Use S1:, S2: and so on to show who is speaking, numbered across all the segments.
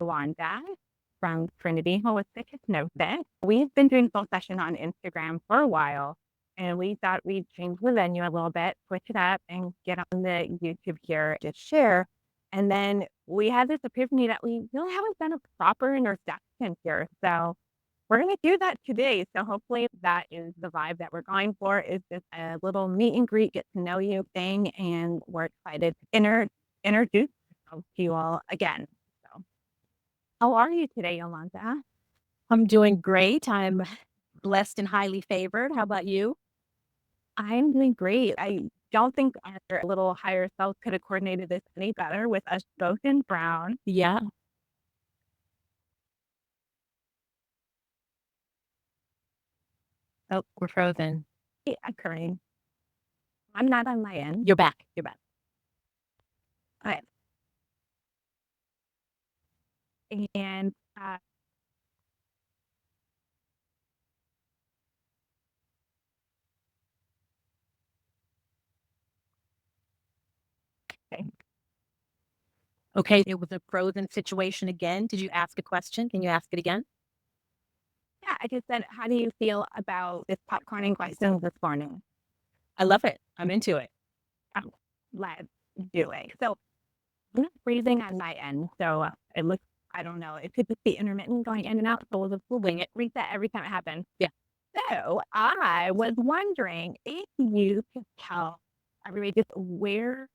S1: Wanda from Trinity Holistic Hypnosis. We've been doing full session on Instagram for a while, and we thought we'd change the venue a little bit, switch it up, and get on the YouTube here to share. And then we had this epiphany that we really haven't done a proper introduction here. So we're going to do that today. So hopefully that is the vibe that we're going for, is just a little meet and greet, get to know you thing. And we're excited to introduce ourselves to you all again. So how are you today, Yolanda?
S2: I'm doing great. I'm blessed and highly favored. How about you?
S1: I'm doing great. I don't think our little higher self could have coordinated this any better with us both in brown.
S2: Yeah. Oh, we're frozen.
S1: Occurring. I'm not on my end.
S2: You're back. You're back.
S1: Okay. And okay.
S2: Okay. It was a frozen situation again. Did you ask a question? Can you ask it again?
S1: Yeah, I just said, how do you feel about this popcorning question this morning?
S2: I love it. I'm into it.
S1: Let's do it. So I'm not freezing on my end. So it looks, I don't know, it could just be intermittent going in and out. So we'll wing it, reset every time it happens.
S2: Yeah.
S1: So I was wondering if you could tell everybody just where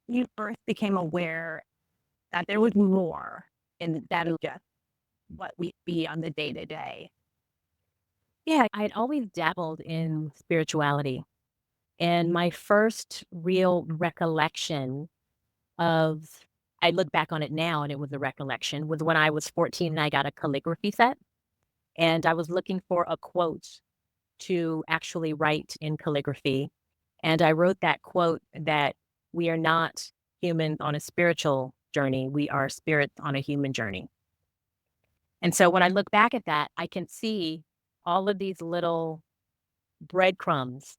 S1: you first became aware that there was more in that of just what we see on the day to day.
S2: Yeah. I had always dabbled in spirituality. And my first real recollection of, I look back on it now and it was a recollection, was when I was 14 and I got a calligraphy set. And I was looking for a quote to actually write in calligraphy. And I wrote that quote that we are not humans on a spiritual journey. We are spirits on a human journey. And so when I look back at that, I can see all of these little breadcrumbs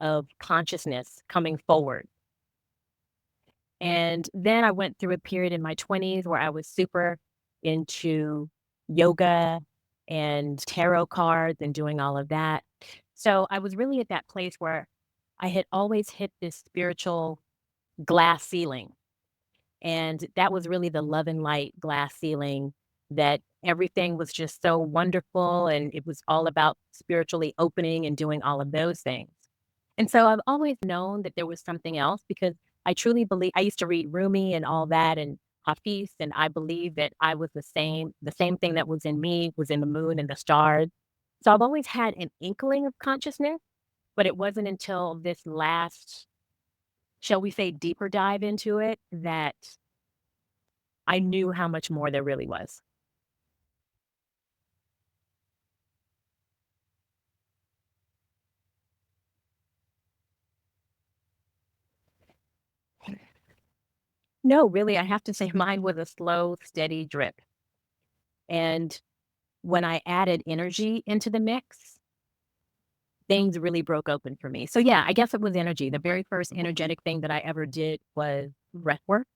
S2: of consciousness coming forward. And then I went through a period in my 20s where I was super into yoga and tarot cards and doing all of that. So I was really at that place where I had always hit this spiritual glass ceiling. And that was really the love and light glass ceiling, that everything was just so wonderful. And it was all about spiritually opening and doing all of those things. And so I've always known that there was something else, because I truly believe, I used to read Rumi and all that and Hafiz, and I believe that I was the same thing that was in me was in the moon and the stars. So I've always had an inkling of consciousness, but it wasn't until this last, shall we say, deeper dive into it that I knew how much more there really was. No, really, I have to say mine was a slow, steady drip. And when I added energy into the mix, things really broke open for me. So yeah, I guess it was energy. The very first energetic thing that I ever did was breath work.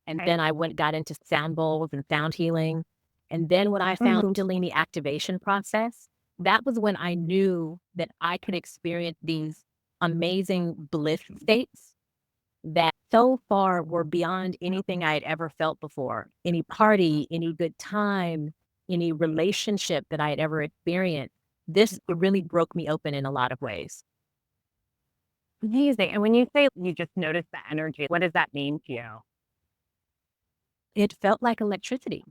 S2: And then I got into sound bowls and sound healing. And then when I found Kundalini activation process, that was when I knew that I could experience these amazing bliss states that so far were beyond anything I had ever felt before. Any party, any good time, any relationship that I had ever experienced. This really broke me open in a lot of ways.
S1: Amazing. And when you say you just noticed the energy, what does that mean to you?
S2: It felt like electricity.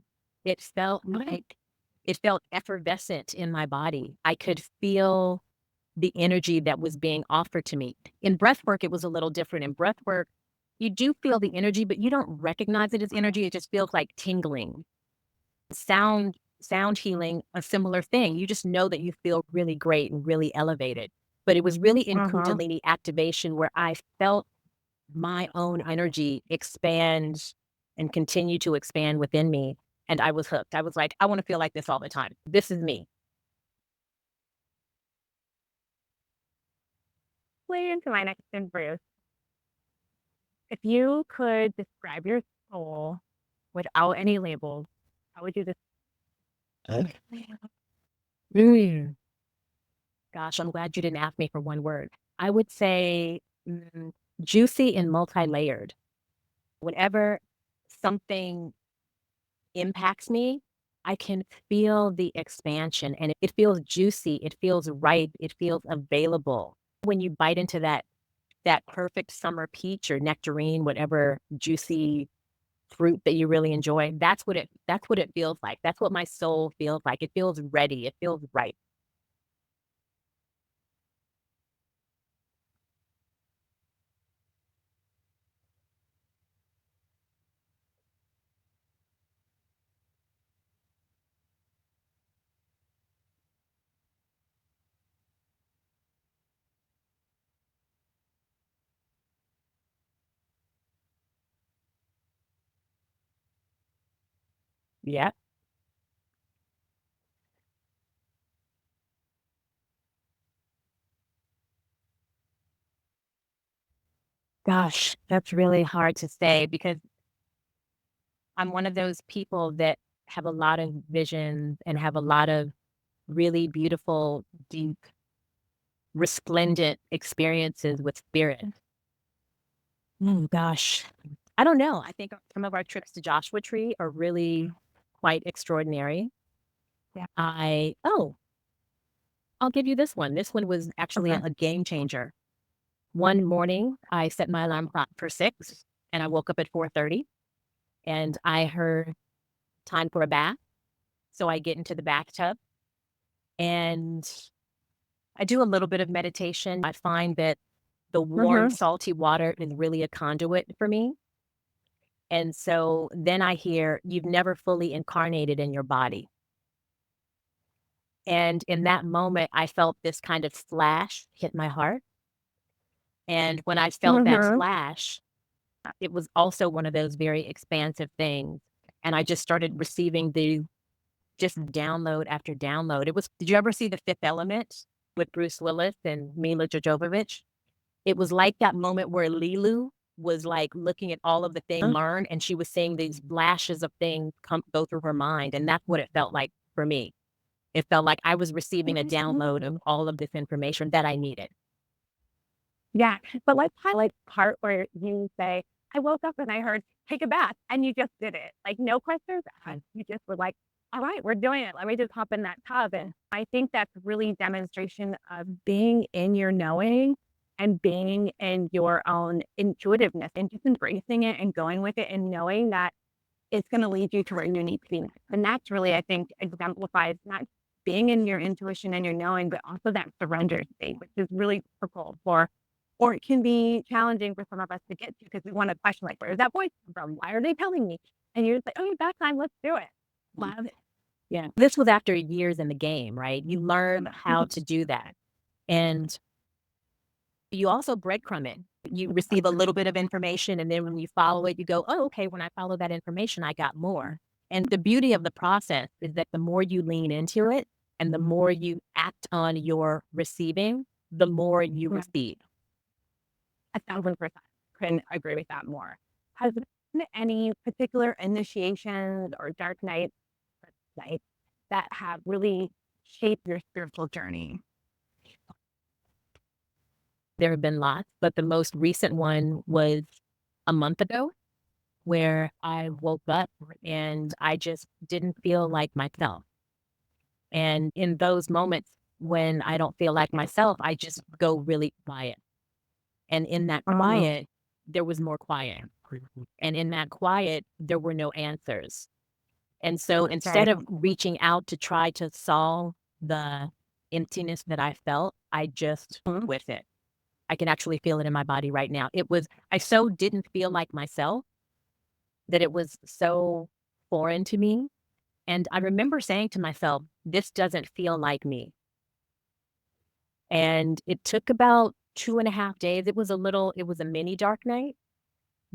S2: It felt like, it felt effervescent in my body. I could feel the energy that was being offered to me. In breath work, it was a little different. In breath work, you do feel the energy, but you don't recognize it as energy. It just feels like tingling. Sound healing, a similar thing. You just know that you feel really great and really elevated. But it was really in Kundalini activation where I felt my own energy expand and continue to expand within me. And I was hooked. I was like, I want to feel like this all the time. This is me.
S1: Play into my next question, Bruce. If you could describe your soul without any labels, how would you
S2: Mm. Gosh, I'm glad you didn't ask me for one word. I would say juicy and multi-layered. Whenever something impacts me, I can feel the expansion and it feels juicy, it feels ripe, it feels available. When you bite into that perfect summer peach or nectarine, whatever juicy fruit that you really enjoy, that's what it feels like. That's what my soul feels like. It feels ready. It feels ripe. Yeah. Gosh, that's really hard to say because I'm one of those people that have a lot of visions and have a lot of really beautiful, deep, resplendent experiences with spirit. Oh gosh. I don't know. I think some of our trips to Joshua Tree are really quite extraordinary.
S1: Yeah.
S2: I'll give you this one. This one was actually
S1: Okay.
S2: a game changer. One morning, I set my alarm clock for 6 and I woke up at 4:30 and I heard time for a bath. So I get into the bathtub and I do a little bit of meditation. I find that the warm,
S1: Mhm.
S2: salty water is really a conduit for me. And so then I hear, "You've never fully incarnated in your body." And in that moment, I felt this kind of flash hit my heart. And when I felt that
S1: Mhm.
S2: flash, it was also one of those very expansive things. And I just started receiving the just download after download. Did you ever see The Fifth Element with Bruce Willis and Mila Jovovich? It was like that moment where Lilu was like looking at all of the things learned and she was seeing these flashes of things go through her mind. And that's what it felt like for me. It felt like I was receiving a download of all of this information that I needed.
S1: Yeah, but let's highlight the part where you say, "I woke up and I heard, 'Take a bath,' and you just did it." Like, no questions asked. You just were like, "Alright, we're doing it. Let me just hop in that tub," and I think that's really demonstration of being in your knowing and being in your own intuitiveness and just embracing it and going with it and knowing that it's gonna lead you to where you need to be next. And that's really, I think, exemplifies not being in your intuition and your knowing, but also that surrender state, which is really difficult for or it can be challenging for some of us to get to because we want to question, like, where did that voice come from? Why are they telling me? And you're just like, "Okay, back time, let's do it." Love it.
S2: Yeah. This was after years in the game, right? You learn how to do that. And you also breadcrumb it. You receive a little bit of information, and then when you follow it, you go, "Oh, okay, when I follow that information, I got more." And the beauty of the process is that the more you lean into it and the more you act on your receiving, the more you
S1: Yeah,
S2: receive.
S1: 1,000%. Couldn't agree with that more. Has there been any particular initiations or nights that have really shaped your spiritual journey?
S2: There have been lots, but the most recent one was a month ago where I woke up and I just didn't feel like myself. And in those moments when I don't feel like myself, I just go really quiet. And in that
S1: Oh,
S2: quiet, there was more quiet. And in that quiet, there were no answers. And so instead
S1: right.
S2: of reaching out to try to solve the emptiness that I felt, I just
S1: Mhm.
S2: with it. I can actually feel it in my body right now. I so didn't feel like myself that it was so foreign to me. And I remember saying to myself, this doesn't feel like me. And it took about 2.5 days. It was a mini dark night.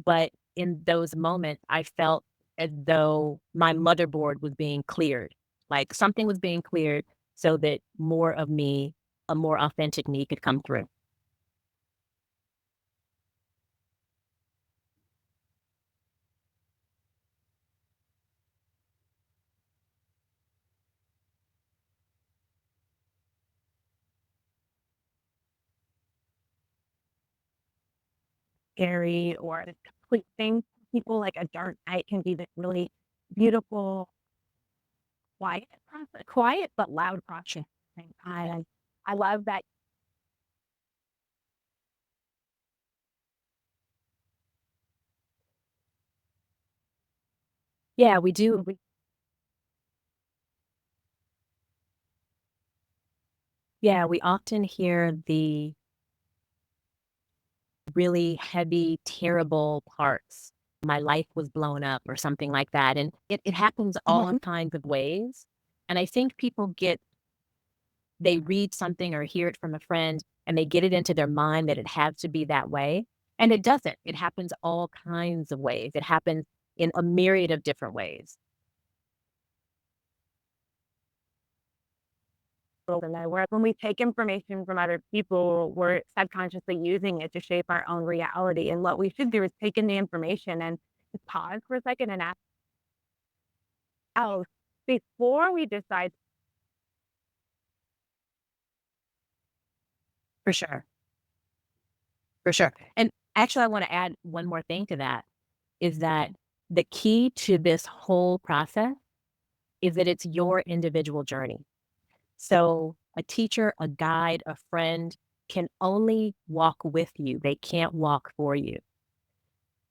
S2: But in those moments, I felt as though my motherboard was being cleared, like something was being cleared so that more of me, a more authentic me could come through.
S1: scary or this complete thing. People like a dark night can be this really beautiful, quiet process, quiet but loud process at the same time. And I love that.
S2: Yeah, we do. Yeah, we often hear the really heavy, terrible parts. My life was blown up or something like that. And it happens all kinds of ways. And I think people they read something or hear it from a friend and they get it into their mind that it has to be that way. And it doesn't. It happens all kinds of ways. It happens in a myriad of different ways.
S1: Whereas when we take information from other people, we're subconsciously using it to shape our own reality. And what we should do is take in the information and just pause for a second and ask else before we decide.
S2: For sure. For sure. And actually, I want to add one more thing to that is that the key to this whole process is that it's your individual journey. So a teacher, a guide, a friend can only walk with you. They can't walk for you.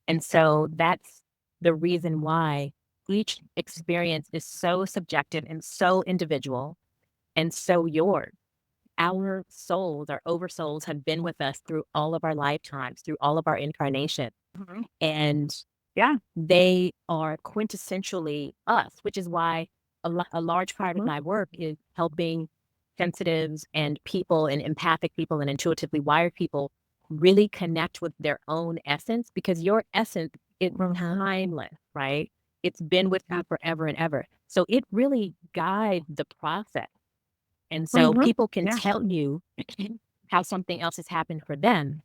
S2: And so that's the reason why each experience is so subjective and so individual and so yours. Our souls, our oversouls have been with us through all of our lifetimes, through all of our incarnations.
S1: Mhm.
S2: And
S1: Yeah.
S2: they are quintessentially us, which is why a large part of my work is helping sensitives and people and empathic people and intuitively wired people really connect with their own essence because your essence is timeless, right? It's been with you forever and ever. So it really guides the process. And so people can
S1: Yeah.
S2: tell you how something else has happened for them,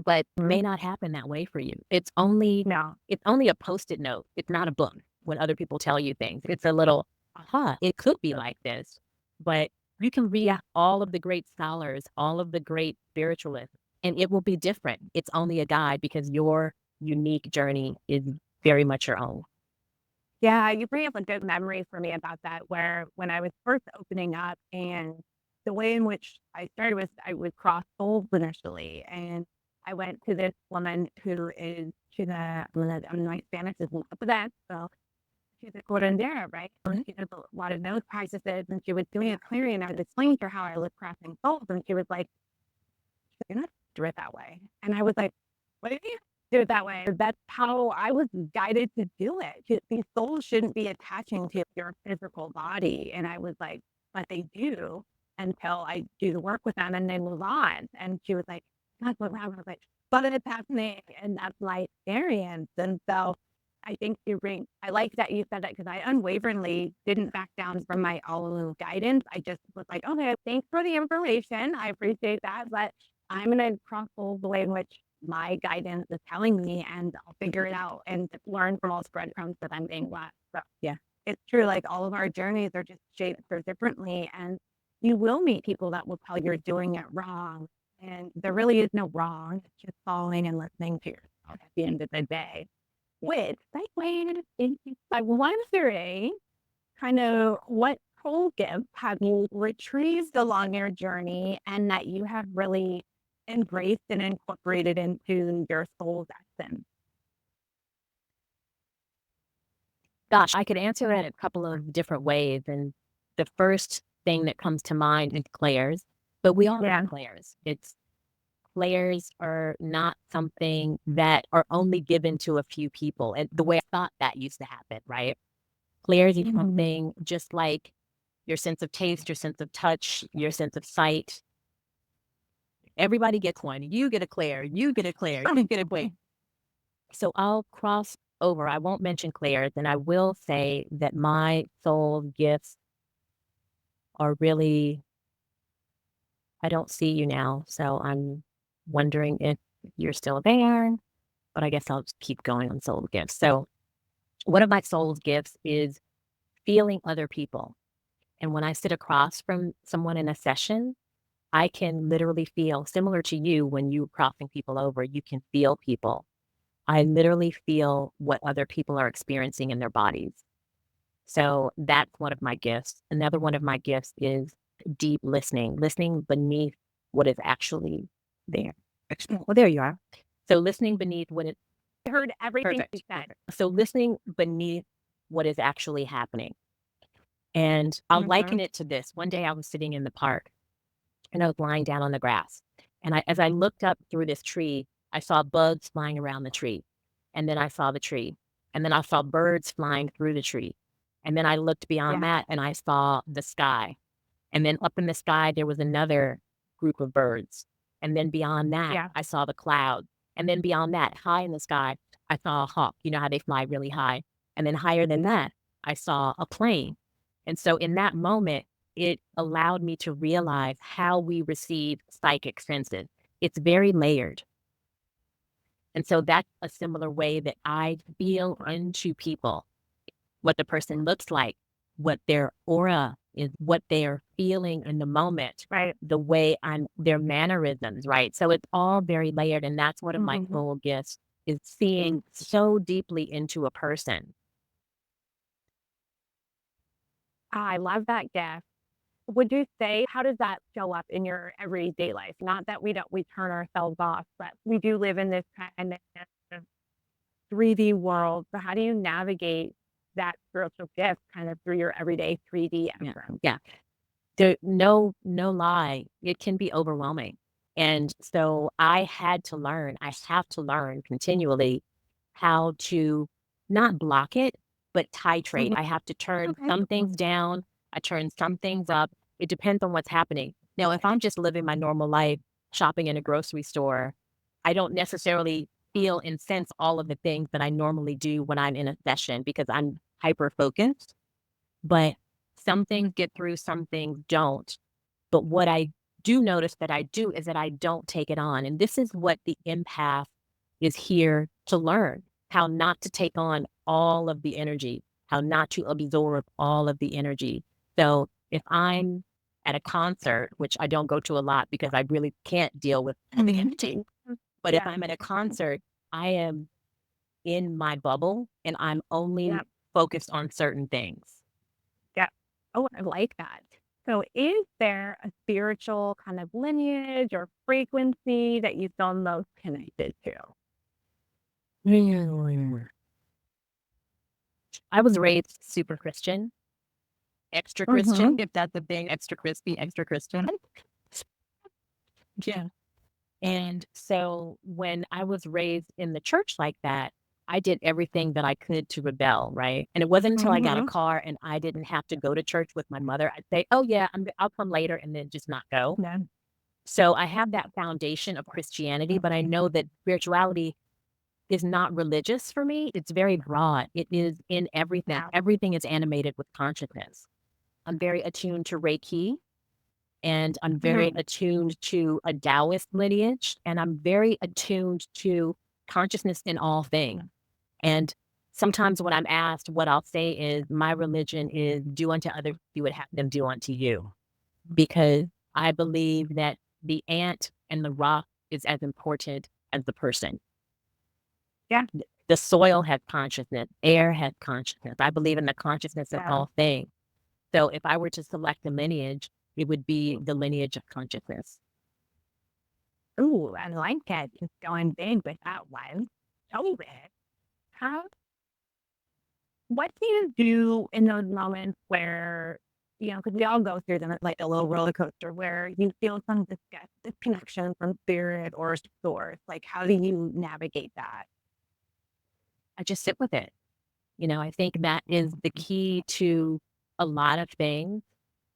S2: but may
S1: Mhm.
S2: not happen that way for you.
S1: No.
S2: It's only a Post-it note. It's not a book when other people tell you things. It's a little, aha, it could be like this. But you can read all of the great scholars, all of the great spiritualists, and it will be different. It's only a guide because your unique journey is very much your own.
S1: Yeah, you bring up a good memory for me about that, where when I was first opening up and the way in which I started was I would cross souls initially. And I went to this woman who is, my Spanish is not up to that. So she's a curandera, right? And she does a lot of those practices. And she was doing a clearing. And I was explaining to her how I was crossing souls. And she was like, "You're not do it that way." And I was like, "What do you mean do it that way?" That's how I was guided to do it. These souls shouldn't be attaching to your physical body. And I was like, "But they do until I do the work with them and they move on." And she was like, "That's what happened." I was like, "But it's happening." And that's my experience. And so I think I like that you said that because I unwaveringly didn't back down from my all guidance. I just was like, "Okay, thanks for the information. I appreciate that. But I'm gonna cross the way in which my guidance is telling me, and I'll figure it out and learn from all the breadcrumbs that I'm being left." So
S2: Yeah.
S1: it's true, like all of our journeys are just shaped so differently, and you will meet people that will tell you're doing it wrong. And there really is no wrong. It's just following and listening to yourself at the end of the day. Which segues into my wondering kind of what soul gifts have you retrieved along your journey and that you have really embraced and incorporated into your soul's essence?
S2: Gosh, I could answer it a couple of different ways. And the first thing that comes to mind is clairs, but we all
S1: Yeah.
S2: have clairs. Clairs are not something that are only given to a few people. And the way I thought that used to happen, right? Clairs is something just like your sense of taste, your sense of touch, your sense of sight. Everybody gets one. You get a clair, you get a clair, you get a clair. So I'll cross over. I won't mention clairs, and I will say that my soul gifts are really, I don't see you now. So I'm wondering if you're still there, but I guess I'll just keep going on soul gifts. So one of my soul's gifts is feeling other people. And when I sit across from someone in a session, I can literally feel, similar to you when you crossing people over, you can feel people. I literally feel what other people are experiencing in their bodies. So that's one of my gifts. Another one of my gifts is deep listening, listening beneath what is actually there. Well, there you are. So listening beneath what it
S1: I heard everything you
S2: perfect.
S1: said.
S2: Perfect. So listening beneath what is actually happening. And I'll liken it to this. One day I was sitting in the park and I was lying down on the grass. And as I looked up through this tree, I saw bugs flying around the tree. And then I saw the tree. And then I saw birds flying through the tree. And then I looked beyond
S1: Yeah.
S2: that and I saw the sky. And then up in the sky, there was another group of birds. And then beyond that,
S1: Yeah.
S2: I saw the clouds. And then beyond that, high in the sky, I saw a hawk. You know how they fly really high. And then higher than that, I saw a plane. And so in that moment, it allowed me to realize how we receive psychic senses. It's very layered. And so that's a similar way that I feel into people, what the person looks like, what their aura is, what they are feeling in the moment,
S1: Right.
S2: the way their mannerisms, right? So it's all very layered. And that's one of my cool gifts is seeing so deeply into a person.
S1: I love that gift. Would you say how does that show up in your everyday life? Not that we turn ourselves off, but we do live in this kind of 3D world. So how do you navigate that spiritual gift kind of through your everyday 3D
S2: Yeah.
S1: approach?
S2: Yeah. No lie, it can be overwhelming. And so I have to learn continually how to not block it, but titrate.
S1: Mhm.
S2: I have to turn
S1: Okay.
S2: some things down, I turn some things up. It depends on what's happening. Now, if I'm just living my normal life, shopping in a grocery store, I don't necessarily feel and sense all of the things that I normally do when I'm in a session because I'm hyper focused. But some things get through, some things don't. But what I do notice that I do is that I don't take it on. And this is what the empath is here to learn, how not to take on all of the energy, how not to absorb all of the energy. So if I'm at a concert, which I don't go to a lot because I really can't deal with the energy, but if
S1: Yeah.
S2: I'm at a concert, I am in my bubble and I'm only
S1: Yeah.
S2: focused on certain things.
S1: Yeah. Oh, I like that. So is there a spiritual kind of lineage or frequency that you feel most connected to?
S2: I was raised super Christian, extra
S1: Mhm.
S2: Christian, if that's a thing, extra crispy, extra Christian. Yeah. And so when I was raised in the church like that, I did everything that I could to rebel, right? And it wasn't until I got a
S1: Mhm.
S2: car and I didn't have to go to church with my mother, I'd say, "Oh yeah, I'll come later," and then just not go.
S1: Yeah.
S2: So I have that foundation of Christianity, but I know that spirituality is not religious for me. It's very broad. It is in everything.
S1: Yeah.
S2: Everything is animated with consciousness. I'm very attuned to Reiki and I'm very
S1: Mhm.
S2: attuned to a Taoist lineage and I'm very attuned to consciousness in all things. And sometimes when I'm asked, what I'll say is, my religion is do unto others you would have them do unto you. Because I believe that the ant and the rock is as important as the person.
S1: Yeah.
S2: The soil has consciousness, air has consciousness. I believe in the consciousness of
S1: Yeah.
S2: all things. So if I were to select a lineage, it would be the lineage of consciousness.
S1: Ooh, I like it. Just going big with that one. So big. How what do you do in those moments where, because we all go through them, like a little roller coaster where you feel some disconnection from spirit or source? Like, how do you navigate that?
S2: I just sit with it. I think that is the key to a lot of things.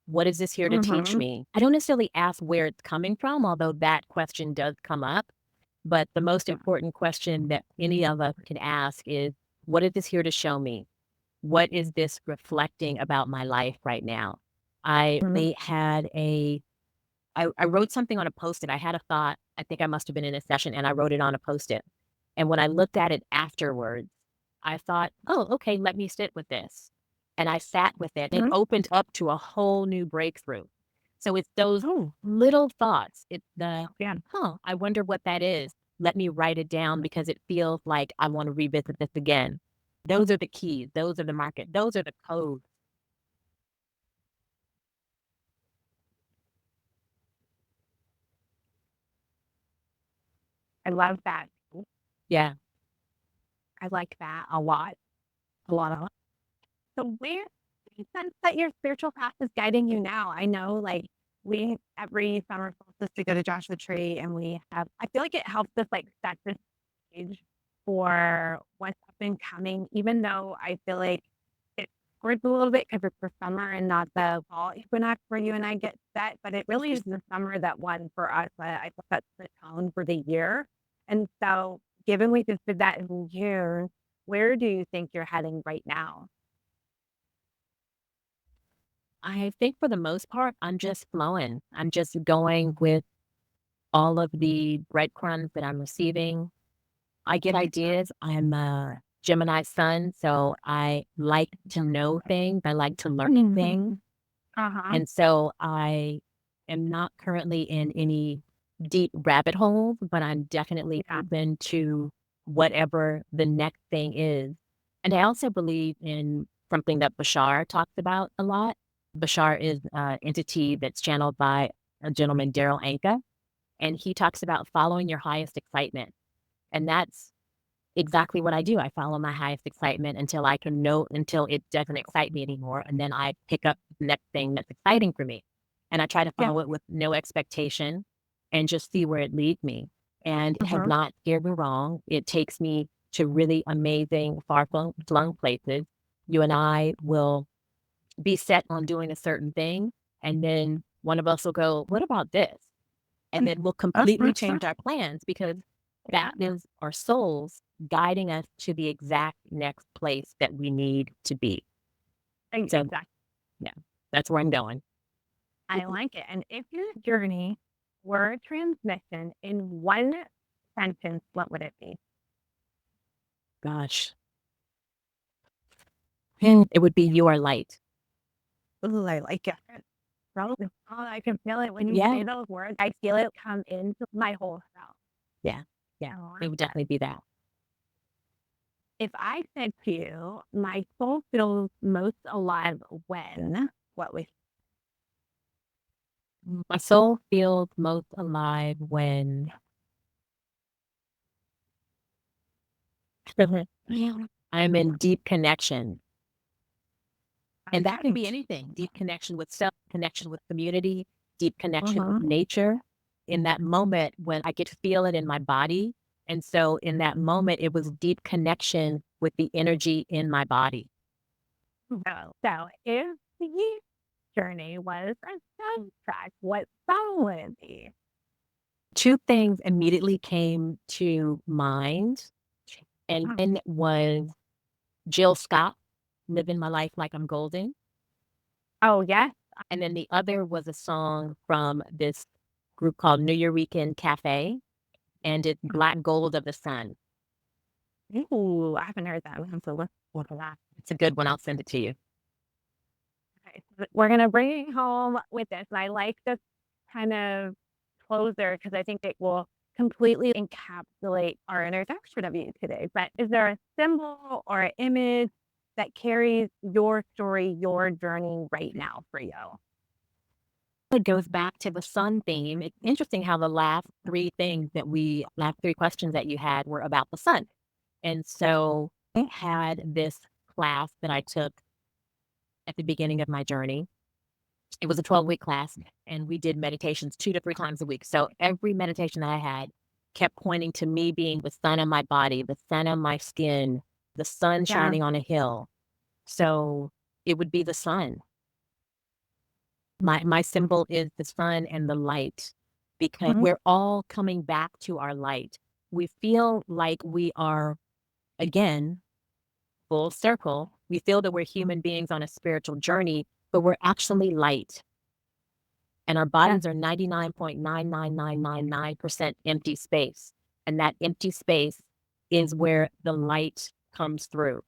S2: What is this here to teach
S1: Mhm.
S2: me? I don't necessarily ask where it's coming from, although that question does come up. But the most important question that any of us can ask is, what is this here to show me? What is this reflecting about my life right now? I
S1: Mhm.
S2: they had I wrote something on a post-it. I had a thought. I think I must have been in a session and I wrote it on a post-it. And when I looked at it afterwards, I thought, oh, okay, let me sit with this. And I sat with it. It
S1: Mhm.
S2: opened up to a whole new breakthrough. So it's those
S1: Oh,
S2: little thoughts. It's the,
S1: yeah.
S2: I wonder what that is. Let me write it down because it feels like I want to revisit this again. Those are the keys. Those are the market. Those are the codes.
S1: I love that.
S2: Yeah.
S1: I like that a lot. A lot of So where do you sense that your spiritual path is guiding you now? I know, like, we every summer solstice we go to Joshua Tree and we have I feel like it helps us, like, set the stage for what's up and coming, even though I feel like it squirts a little bit because it's the summer and not the fall equinox where you and I get set, but it really is the summer that one for us, I thought sets the tone for the year. And so given we just did that in June, where do you think you're heading right now?
S2: I think for the most part, I'm just flowing. I'm just going with all of the breadcrumbs that I'm receiving. I get ideas. I'm a Gemini sun, so I like to know things. I like to learn things.
S1: Uh-huh.
S2: And so I am not currently in any deep rabbit holes, but I'm definitely
S1: Yeah.
S2: open to whatever the next thing is. And I also believe in something that Bashar talks about a lot. Bashar is an entity that's channeled by a gentleman, Daryl Anka, and he talks about following your highest excitement. And that's exactly what I do. I follow my highest excitement until I can know until it doesn't excite me anymore, and then I pick up the next thing that's exciting for me. And I try to
S1: Yeah.
S2: follow it with no expectation and just see where it leads me. And it has
S1: Mhm.
S2: not steered me wrong. It takes me to really amazing, far flung places. You and I will be set on doing a certain thing, and then one of us will go, "What about this?" And then we'll completely change our plans because
S1: Yeah.
S2: that is our souls guiding us to the exact next place that we need to be. So,
S1: Exactly.
S2: yeah, that's where I'm going.
S1: I like it. And if your journey were a transmission in one sentence, what would it be?
S2: Gosh, it would be your light.
S1: Ooh, I like it. Probably. Oh, I can feel it when you
S2: Yeah,
S1: say those words. I feel it come into my whole self.
S2: yeah, yeah.
S1: I
S2: It
S1: like
S2: would
S1: that.
S2: definitely be that.
S1: If I said to you, my soul feels most alive when, what would
S2: My soul feels most alive when I'm in deep connection. And that can be anything, deep connection with self, connection with community, deep connection with
S1: uh-huh.
S2: nature. In that moment when I could feel it in my body. And so in that moment, it was deep connection with the energy in my body.
S1: So if the journey was a soundtrack, what song would it be?
S2: Two things immediately came to mind. And
S1: Oh,
S2: one was Jill Scott, Living My Life Like I'm Golden.
S1: oh, yes.
S2: And then the other was a song from this group called New Eurekan Cafe, and it's Black Gold of the Sun.
S1: Ooh, I haven't heard that one, so let's look at that.
S2: It's a good one. I'll send it to you.
S1: Okay, so we're gonna bring it home with this, and I like this kind of closer because I think it will completely encapsulate our introduction of you today. But is there a symbol or an image that carries your story, your journey right now for you?
S2: It goes back to the sun theme. It's interesting how the last three questions that you had were about the sun. And so I had this class that I took at the beginning of my journey. It was a 12-week class, and we did meditations 2 to 3 times a week. So every meditation that I had kept pointing to me being the sun on my body, the sun on my skin, the sun
S1: Yeah.
S2: shining on a hill. So it would be the sun. My symbol is the sun and the light because
S1: Mhm.
S2: we're all coming back to our light. We feel like we are, again, full circle. We feel that we're human beings on a spiritual journey, but we're actually light. And our
S1: Yeah.
S2: bodies are 99.99999% empty space. And that empty space is where the light comes through.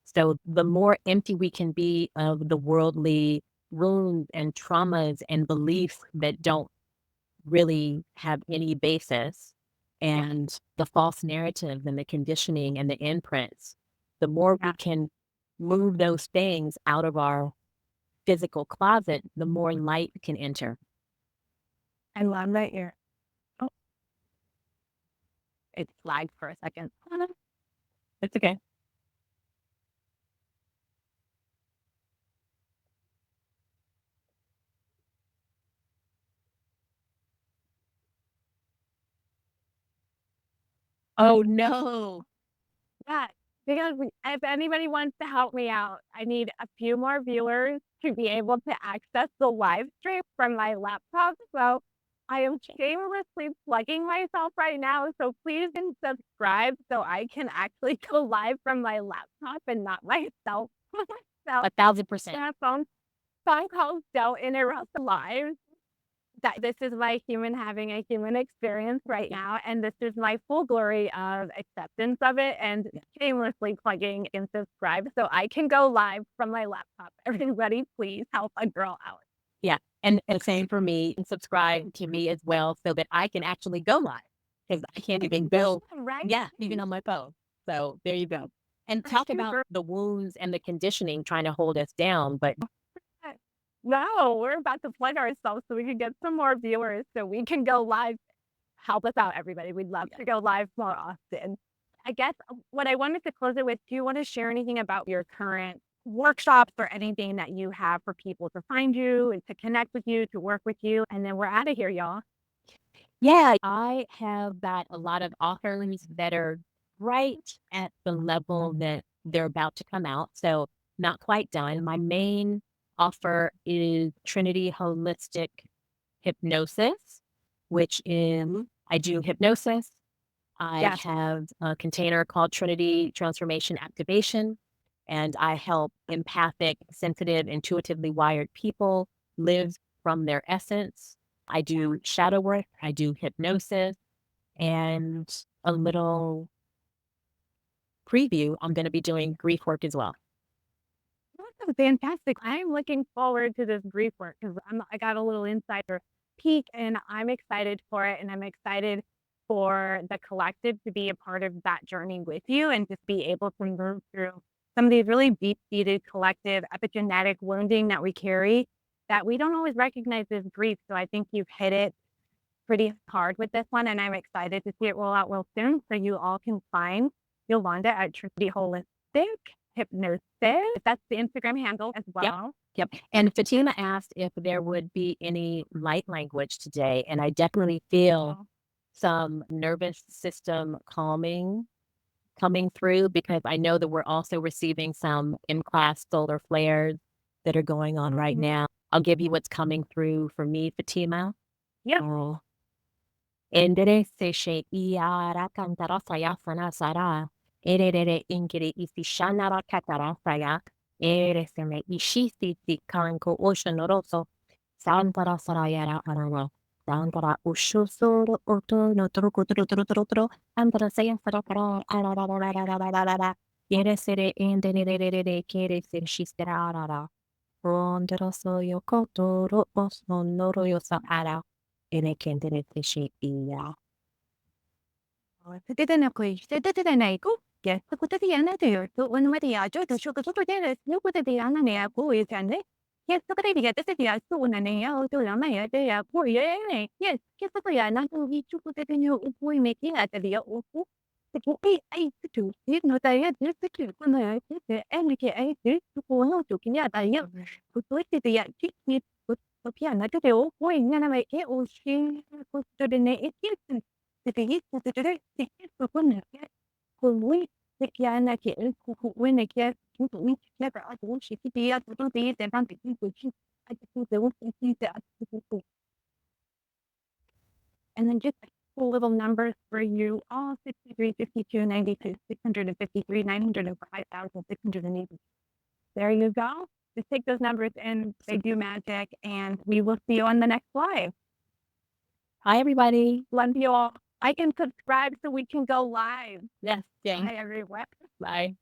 S2: So the more empty we can be of the worldly wounds and traumas and beliefs that don't really have any basis, and the false narratives and the conditioning and the imprints, the more we
S1: Yeah.
S2: can move those things out of our physical closet, the more light can enter.
S1: I love that you're oh, it lagged for a second.
S2: It's okay. Oh no.
S1: Yeah, because if anybody wants to help me out, I need a few more viewers to be able to access the live stream from my laptop. So I am shamelessly plugging myself right now. So please and subscribe so I can actually go live from my laptop and not myself. So
S2: 1,000%.
S1: phone calls don't interrupt the live. That this is my human having a human experience right now, and this is my full glory of acceptance of it and shamelessly plugging and subscribe so I can go live from my laptop. Everybody, please help a girl out.
S2: Yeah. And same for me. And subscribe to me as well so that I can actually go live because I can't even go.
S1: Right?
S2: Yeah, even on my phone. So there you go. And talk about the wounds and the conditioning trying to hold us down. But
S1: No, we're about to plug ourselves so we can get some more viewers so we can go live. Help us out, everybody. We'd love to go live more often. I guess what I wanted to close it with, do you want to share anything about your current workshops or anything that you have for people to find you and to connect with you, to work with you? And then we're out of here, y'all.
S2: yeah, I have got a lot of authors that are right at the level that they're about to come out. So not quite done. My main offer is Trinity Holistic Hypnosis, which is I do hypnosis. I
S1: Yes.
S2: have a container called Trinity Transformation Activation, and I help empathic, sensitive, intuitively wired people live from their essence. I do shadow work, I do hypnosis, and a little preview. I'm going to be doing grief work as well.
S1: Awesome, fantastic. I'm looking forward to this grief work because I got a little insider peek and I'm excited for it. And I'm excited for the collective to be a part of that journey with you and just be able to move through some of these really deep-seated collective epigenetic wounding that we carry that we don't always recognize as grief. So I think you've hit it pretty hard with this one, and I'm excited to see it roll out real soon. So you all can find Yolanda at Trinity Holistic Hypnosis. That's the Instagram handle as well.
S2: Yep. And Fatima asked if there would be any light language today, and I definitely feel some nervous system calming coming through because I know that we're also receiving some in-class solar flares that are going on right now. I'll give you what's coming through for me, Fatima.
S1: Yeah.
S2: Oh. Enderece she iara cantara saya sana sara. Erere ingere isi shanara katara saya. Ereseme ishisi si kanko oshanoroso. Santara sarayara araro. Santara ushusoro oto no truco tro. Antara saya sarakara arararararararara. Eresere enderere kere se shistera arara. Rondero soyo kotoro osonoro yosa ara. Ere kendere se she iya.
S1: 出てなくして出てないこやったことでやなというとおのまでやちょっとしょくとでるよこでやなねやこういうかねやったことでやっててやそうなねやおとやまやでやこうやねやけとやなとびちょくでねおこいめきやでやおこでこいあいといのだやでてくこのやでえにけあいでこのときにやだやこといててやききこピアノでおこいななめけおしことでねえき تتجيب وتترك تحس كل حاجة كل كأنك وإنك تقوم تتابع وتمشي في دقيقة وتقضي تمام وتشوف and then just cool little numbers for you all 63, 52, 92, 653, 905, 680. There you go. Just take those numbers and they do magic and we will see you on the next live.
S2: Hi, everybody.
S1: Love you all. I can subscribe so we can go live.
S2: Yes.
S1: Bye, everyone.
S2: Bye.